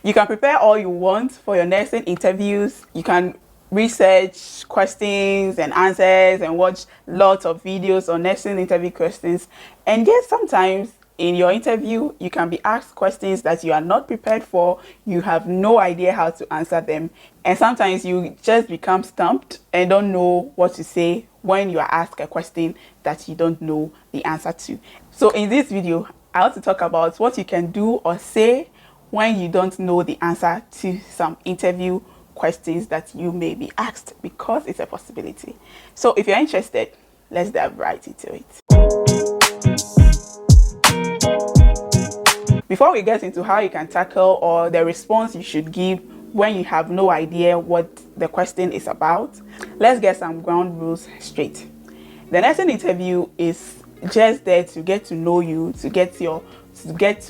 You can prepare all you want for your nursing interviews. You can research questions and answers and watch lots of videos on nursing interview questions. And yes, sometimes in your interview, you can be asked questions that you are not prepared for. You have no idea how to answer them. And sometimes you just become stumped and don't know what to say when you are asked a question that you don't know the answer to. So in this video, I want to talk about what you can do or say when you don't know the answer to some interview questions that you may be asked, because it's a possibility. So if you're interested, let's dive right into it. Before we get into how you can tackle or the response you should give when you have no idea what the question is about, let's get some ground rules straight. The nursing interview is just there to get to know you, to get to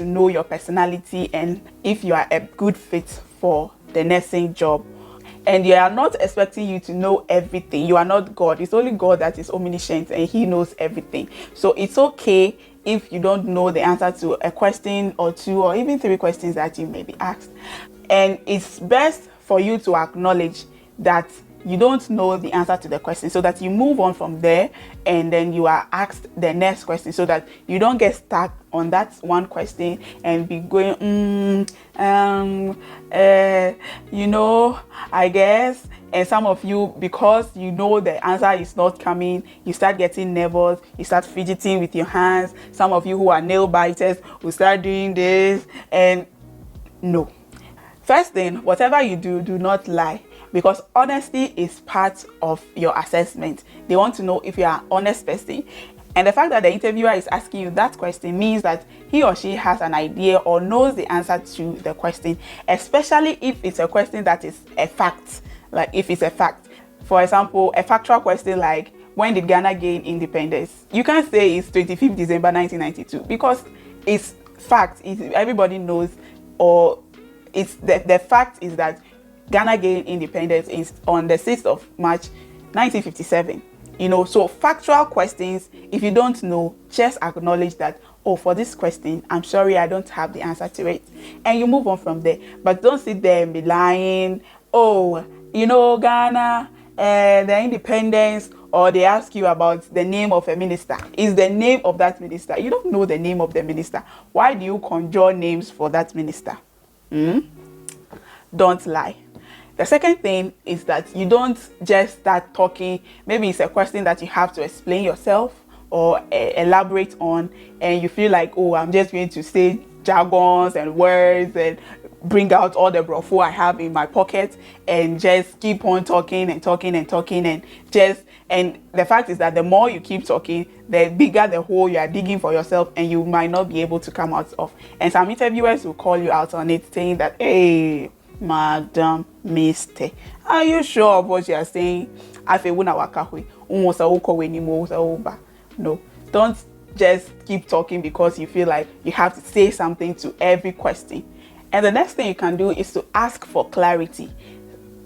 know your personality and if you are a good fit for the nursing job. And they are not expecting you to know everything. You are not God. It's only God that is omniscient and He knows everything. So it's okay if you don't know the answer to a question or two or even three questions that you may be asked. And it's best for you to acknowledge that you don't know the answer to the question, so that you move on from there and then you are asked the next question, so that you don't get stuck on that one question and be going I guess. And some of you, because you know the answer is not coming, you start getting nervous, you start fidgeting with your hands. Some of you who are nail biters will start doing this. And no, first thing, whatever you do, do not lie, because honesty is part of your assessment. They want to know if you are an honest person. And the fact that the interviewer is asking you that question means that he or she has an idea or knows the answer to the question, especially if it's a question that is a fact. Like if it's a fact. For example, a factual question like, when did Ghana gain independence? You can't say it's 25th December 1992 because it's fact. Everybody knows, or it's the fact is that Ghana gained independence is on the 6th of March 1957. So factual questions, if you don't know, just acknowledge that, oh, for this question, I'm sorry, I don't have the answer to it. And you move on from there. But don't sit there and be lying. Oh, Ghana, the independence, or they ask you about the name of a minister. Is the name of that minister? You don't know the name of the minister. Why do you conjure names for that minister? Don't lie. The second thing is that you don't just start talking. Maybe it's a question that you have to explain yourself or elaborate on, and you feel like, oh, I'm just going to say jargons and words and bring out all the brofo I have in my pocket and just keep on talking and talking and talking and the fact is that the more you keep talking, the bigger the hole you are digging for yourself, and you might not be able to come out of. And some interviewers will call you out on it, saying that, hey, Madam Mister, are you sure of what you are saying? No, don't just keep talking because you feel like you have to say something to every question. And the next thing you can do is to ask for clarity.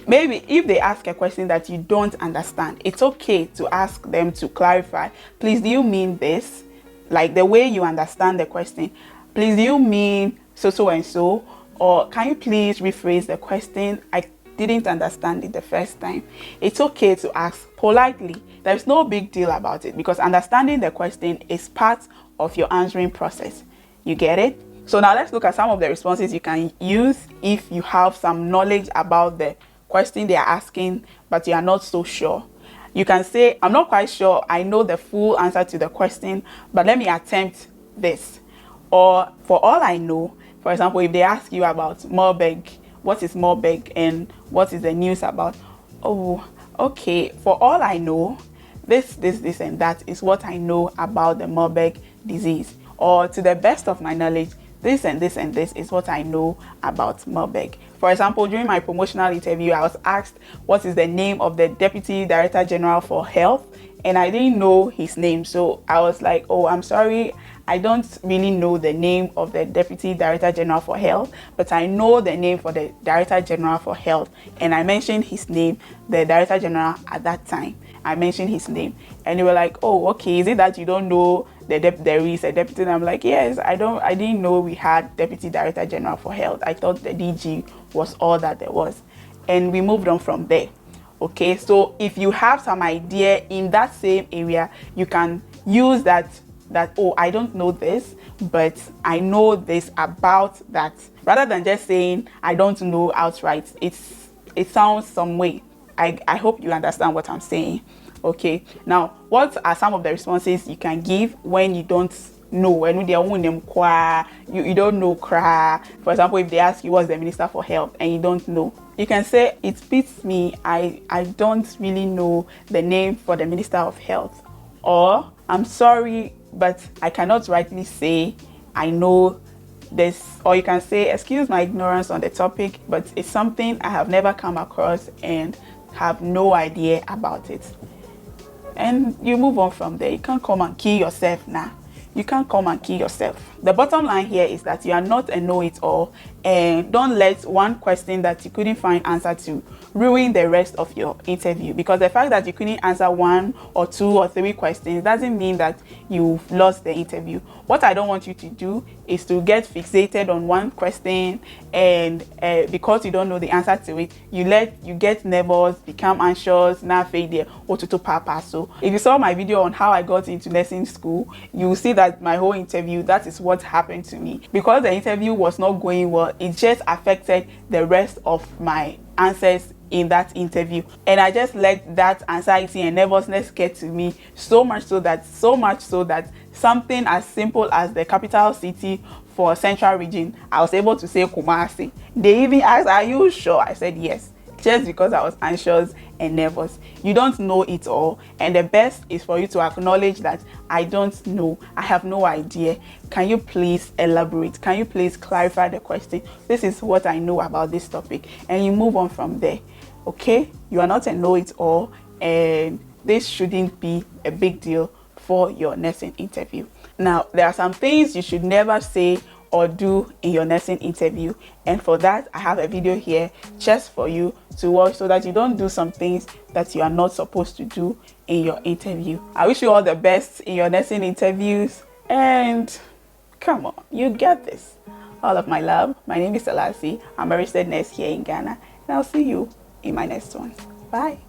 Maybe if they ask a question that you don't understand, it's okay to ask them to clarify. Please, do you mean this? Like the way you understand the question. Please, do you mean so and so? Or can you please rephrase the question? I didn't understand it the first time. It's okay to ask politely. There's no big deal about it, because understanding the question is part of your answering process. You get it? So now let's look at some of the responses you can use if you have some knowledge about the question they are asking, but you are not so sure. You can say, I'm not quite sure I know the full answer to the question, but let me attempt this. Or for all I know, for example, if they ask you about Morbeg, what is Morbeg and what is the news about? Oh, okay, for all I know, this and that is what I know about the Morbeg disease. Or to the best of my knowledge, this and this and this is what I know about Morbeg. For example, during my promotional interview, I was asked what is the name of the Deputy Director General for Health, and I didn't know his name. So I was like, oh, I'm sorry, I don't really know the name of the Deputy Director General for Health, but I know the name for the Director General for Health. And I mentioned his name, the Director General at that time. I mentioned his name. And they were like, oh, okay, is it that you don't know there is a deputy, and I'm like, yes, I didn't know we had Deputy Director General for Health. I thought the DG was all that there was. And we moved on from there. Okay, so if you have some idea in that same area, you can use that, oh, I don't know this, but I know this about that, rather than just saying I don't know outright. It sounds some way. I hope you understand what I'm saying. Okay, now what are some of the responses you can give when you don't know, when you don't know cra? For example, if they ask you what's the Minister for Health and you don't know, you can say, it beats me, I don't really know the name for the Minister of Health. Or, I'm sorry, but I cannot rightly say I know this. Or you can say, excuse my ignorance on the topic, but it's something I have never come across and have no idea about it. And you move on from there. You can't come and kill yourself now. You can't come and kill yourself. The bottom line here is that you are not a know-it-all, and don't let one question that you couldn't find answer to ruin the rest of your interview. Because the fact that you couldn't answer 1 or 2 or 3 questions doesn't mean that you've lost the interview. What I don't want you to do is to get fixated on one question, and because you don't know the answer to it, you get nervous, become anxious, now failure, or to papa. So if you saw my video on how I got into nursing school, you will see that my whole interview, that is what happened to me. Because the interview was not going well, it just affected the rest of my answers in that interview, and I just let that anxiety and nervousness get to me so much so that something as simple as the capital city for Central Region, I was able to say Kumasi. They even asked, are you sure? I said yes, just because I was anxious and nervous. You don't know it all, and the best is for you to acknowledge that I don't know, I have no idea. Can you please elaborate? Can you please clarify the question? This is what I know about this topic, and you move on from there. Okay, you are not a know-it-all, and this shouldn't be a big deal for your nursing interview. Now, there are some things you should never say or do in your nursing interview, and for that I have a video here just for you to watch, so that you don't do some things that you are not supposed to do in your interview. I wish you all the best in your nursing interviews, and come on, you get this. All of my love. My name is Selassie. I'm a registered nurse here in Ghana, and I'll see you in my next one. Bye.